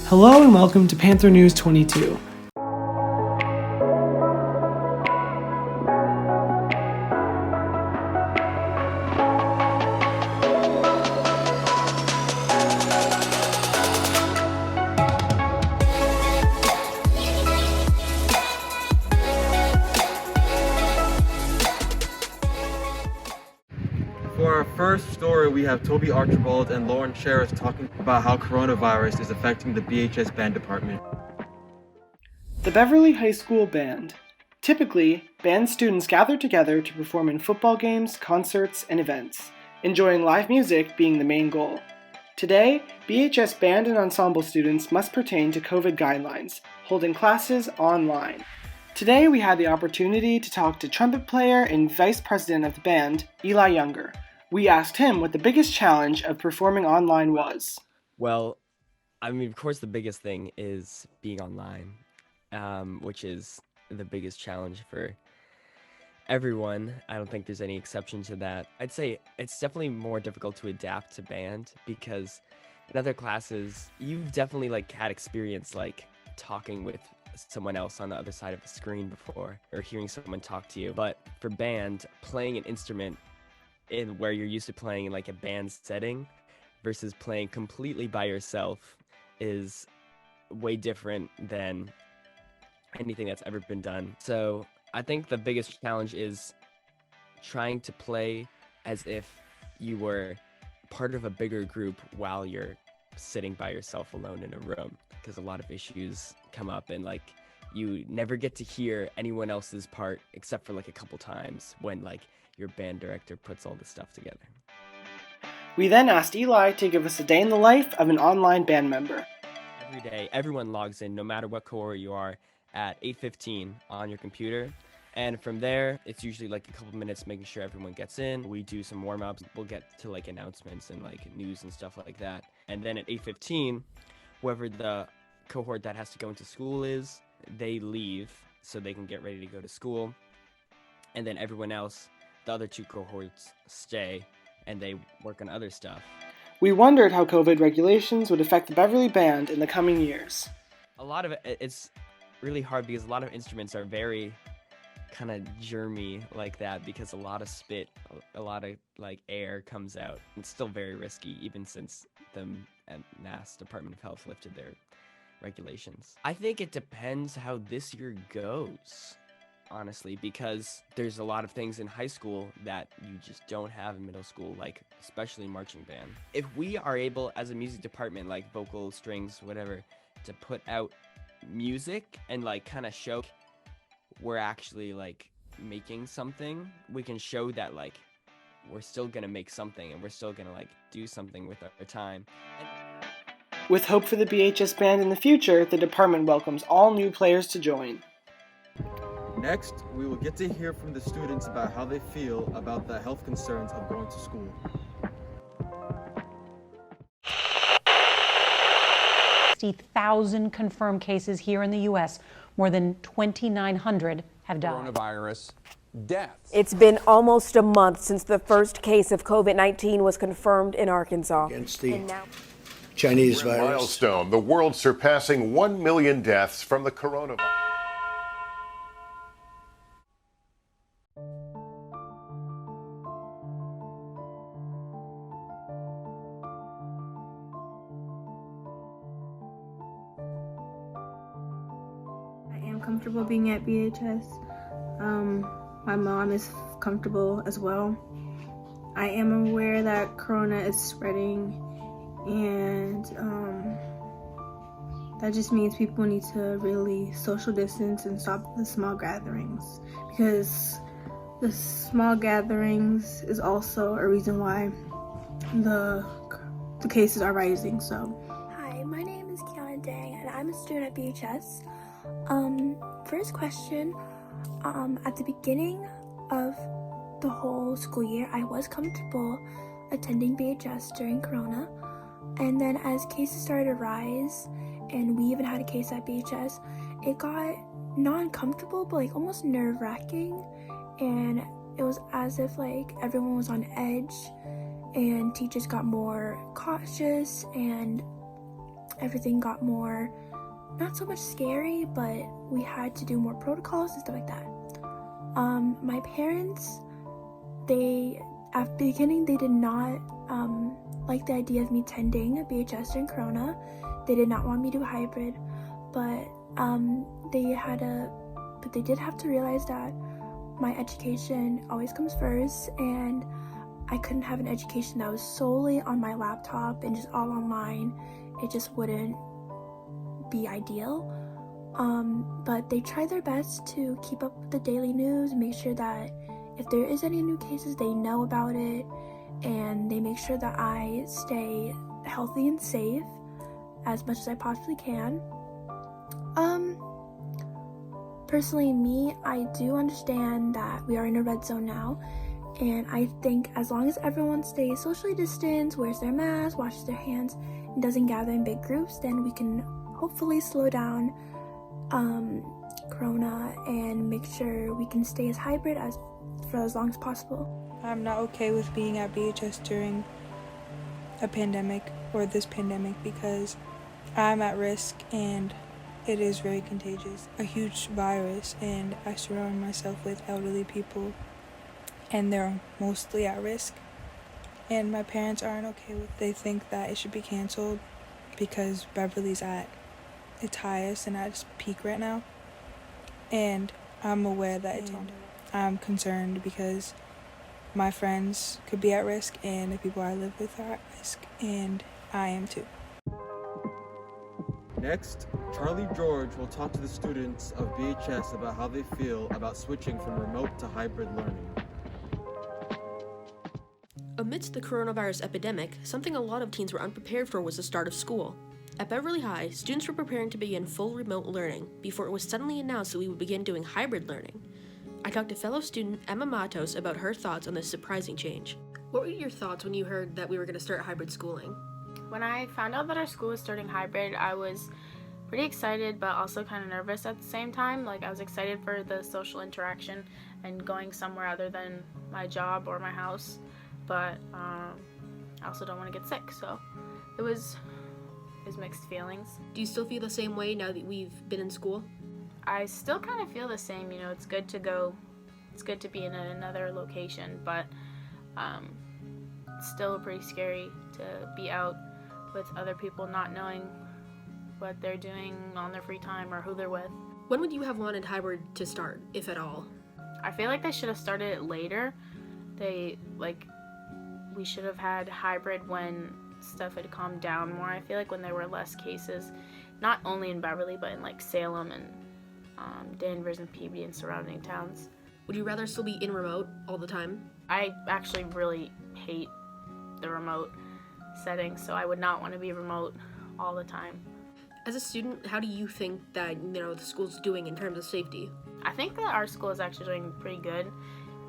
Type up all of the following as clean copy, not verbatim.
Hello and welcome to Panther News 22. For our first story, we have Toby Archibald and Lauren Sherris talking about how coronavirus is affecting the BHS band department. The Beverly High School Band. Typically, band students gather together to perform in football games, concerts, and events, enjoying live music being the main goal. Today, BHS band and ensemble students must pertain to COVID guidelines, holding classes online. Today, we had the opportunity to talk to trumpet player and vice president of the band, Eli Younger. We asked him what the biggest challenge of performing online was. Well, of course, the biggest thing is being online, which is the biggest challenge for everyone. I don't think there's any exception to that. I'd say it's definitely more difficult to adapt to band because in other classes, you've definitely had experience talking with someone else on the other side of a screen before or hearing someone talk to you. But for band, playing an instrument in where you're used to playing in a band setting versus playing completely by yourself is way different than anything that's ever been done. So I think the biggest challenge is trying to play as if you were part of a bigger group while you're sitting by yourself alone in a room, because a lot of issues come up and you never get to hear anyone else's part except for a couple times when your band director puts all this stuff together. We then asked Eli to give us a day in the life of an online band member. Every day, everyone logs in, no matter what cohort you are, at 8:15 on your computer. And from there, it's usually a couple minutes making sure everyone gets in. We do some warm-ups. We'll get to announcements and news and stuff like that. And then at 8:15, whoever the cohort that has to go into school is, they leave so they can get ready to go to school. And then everyone else, the other two cohorts, stay and they work on other stuff. We wondered how COVID regulations would affect the Beverly Band in the coming years. A lot of it's really hard because a lot of instruments are very kind of germy like that because a lot of spit, a lot of air comes out. It's still very risky even since the Mass Department of Health lifted their regulations. I think it depends how this year goes, honestly, because there's a lot of things in high school that you just don't have in middle school, especially marching band. If we are able as a music department, vocal, strings, whatever, to put out music and kind of show we're actually making something, we can show that we're still gonna make something and we're still gonna do something with our time. With hope for the BHS band in the future, the department welcomes all new players to join. Next, we will get to hear from the students about how they feel about the health concerns of going to school. 60,000 confirmed cases here in the U.S. More than 2,900 have died. Coronavirus deaths. It's been almost a month since the first case of COVID-19 was confirmed in Arkansas. Against the Chinese virus. Milestone, the world surpassing 1 million deaths from the coronavirus. Comfortable being at BHS. My mom is comfortable as well. I am aware that Corona is spreading, and that just means people need to really social distance and stop the small gatherings, because the small gatherings is also a reason why the cases are rising. So, hi, my name is Kiana Dang, and I'm a student at BHS. First question, at the beginning of the whole school year, I was comfortable attending BHS during Corona, and then as cases started to rise, and we even had a case at BHS, it got not uncomfortable, but almost nerve-wracking, and it was as if everyone was on edge, and teachers got more cautious, and everything got more, not so much scary, but we had to do more protocols and stuff like that. My parents, at the beginning, they did not like the idea of me attending BHS during Corona. They did not want me to do hybrid, but they did have to realize that my education always comes first, and I couldn't have an education that was solely on my laptop and just all online. It just wouldn't be ideal. But they try their best to keep up with the daily news, make sure that if there is any new cases, they know about it, and they make sure that I stay healthy and safe as much as I possibly can. Personally, me, I do understand that we are in a red zone now, and I think as long as everyone stays socially distanced, wears their mask, washes their hands, and doesn't gather in big groups, then we can hopefully slow down Corona and make sure we can stay as hybrid for as long as possible. I'm not okay with being at BHS during a pandemic or this pandemic because I'm at risk and it is very contagious. A huge virus, and I surround myself with elderly people and they're mostly at risk. And my parents aren't okay with it. They think that it should be canceled because Beverly's at its highest and at its peak right now. And I'm aware that it's on. I'm concerned because my friends could be at risk and the people I live with are at risk, and I am too. Next, Charlie George will talk to the students of BHS about how they feel about switching from remote to hybrid learning. Amidst the coronavirus epidemic, something a lot of teens were unprepared for was the start of school. At Beverly High, students were preparing to begin full remote learning before it was suddenly announced that we would begin doing hybrid learning. I talked to fellow student Emma Matos about her thoughts on this surprising change. What were your thoughts when you heard that we were going to start hybrid schooling? When I found out that our school was starting hybrid, I was pretty excited but also kind of nervous at the same time. Like, I was excited for the social interaction and going somewhere other than my job or my house, but I also don't want to get sick, so it was mixed feelings. Do you still feel the same way now that we've been in school? I still kind of feel the same. You know, it's good to be in another location, but it's still pretty scary to be out with other people not knowing what they're doing on their free time or who they're with. When would you have wanted hybrid to start, if at all? I feel like they should have started it later. We should have had hybrid when stuff had calmed down more. I feel like when there were less cases, not only in Beverly, but in like Salem and Danvers and Peabody and surrounding towns. Would you rather still be in remote all the time? I actually really hate the remote setting, so I would not want to be remote all the time. As a student, how do you think that the school's doing in terms of safety? I think that our school is actually doing pretty good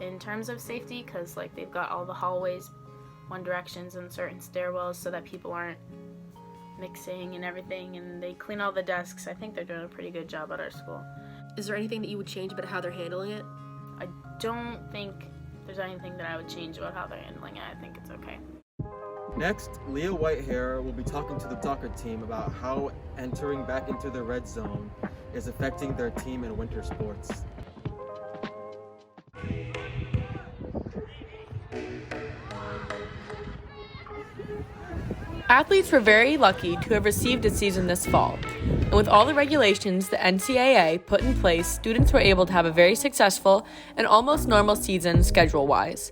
in terms of safety, because like they've got all the hallways one directions and certain stairwells so that people aren't mixing and everything, and they clean all the desks. I think they're doing a pretty good job at our school. Is there anything that you would change about how they're handling it? I don't think there's anything that I would change about how they're handling it. I think it's okay. Next, Leah Whitehair will be talking to the soccer team about how entering back into the red zone is affecting their team in winter sports. Athletes were very lucky to have received a season this fall, and with all the regulations the NCAA put in place, students were able to have a very successful and almost normal season schedule-wise.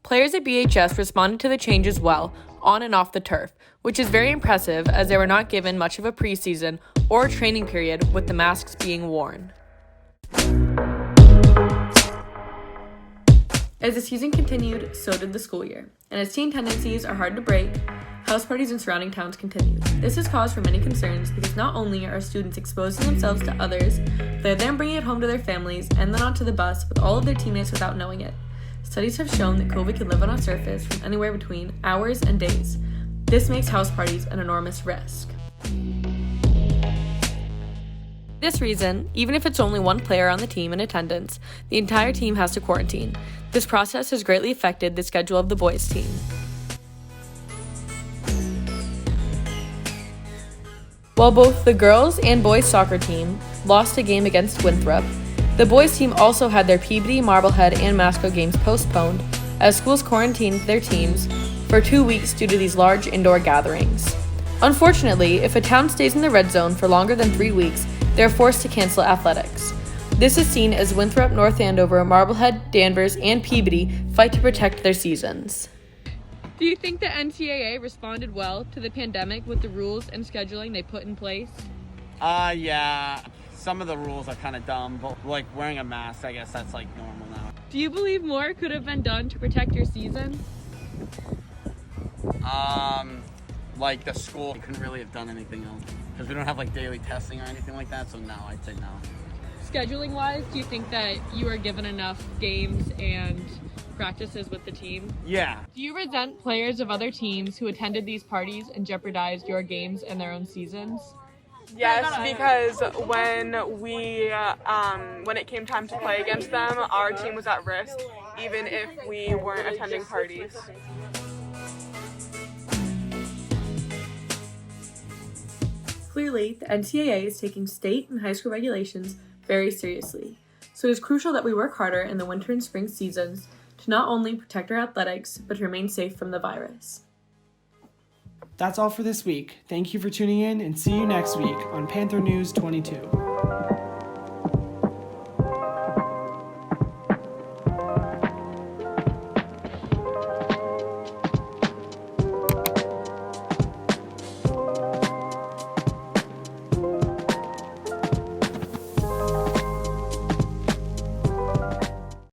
Players at BHS responded to the changes well, on and off the turf, which is very impressive as they were not given much of a preseason or training period with the masks being worn. As the season continued, so did the school year, and as teen tendencies are hard to break, house parties in surrounding towns continued. This is cause for many concerns because not only are students exposing themselves to others, they're then bringing it home to their families and then onto the bus with all of their teammates without knowing it. Studies have shown that COVID can live on a surface from anywhere between hours and days. This makes house parties an enormous risk. For this reason, even if it's only one player on the team in attendance, the entire team has to quarantine. This process has greatly affected the schedule of the boys' team. While both the girls and boys soccer team lost a game against Winthrop, the boys team also had their Peabody, Marblehead, and Masco games postponed as schools quarantined their teams for 2 weeks due to these large indoor gatherings. Unfortunately, if a town stays in the red zone for longer than 3 weeks, they are forced to cancel athletics. This is seen as Winthrop, North Andover, Marblehead, Danvers, and Peabody fight to protect their seasons. Do you think the NCAA responded well to the pandemic with the rules and scheduling they put in place? Yeah. Some of the rules are kind of dumb, but like wearing a mask, I guess that's like normal now. Do you believe more could have been done to protect your season? Like the school couldn't really have done anything else because we don't have like daily testing or anything like that, so no, I'd say no. Scheduling wise, do you think that you were given enough games and practices with the team? Yeah. Do you resent players of other teams who attended these parties and jeopardized your games and their own seasons? Yes, because when it came time to play against them, our team was at risk, even if we weren't attending parties. Clearly, the NCAA is taking state and high school regulations very seriously, so it is crucial that we work harder in the winter and spring seasons to not only protect our athletics, but to remain safe from the virus. That's all for this week. Thank you for tuning in and see you next week on Panther News 22.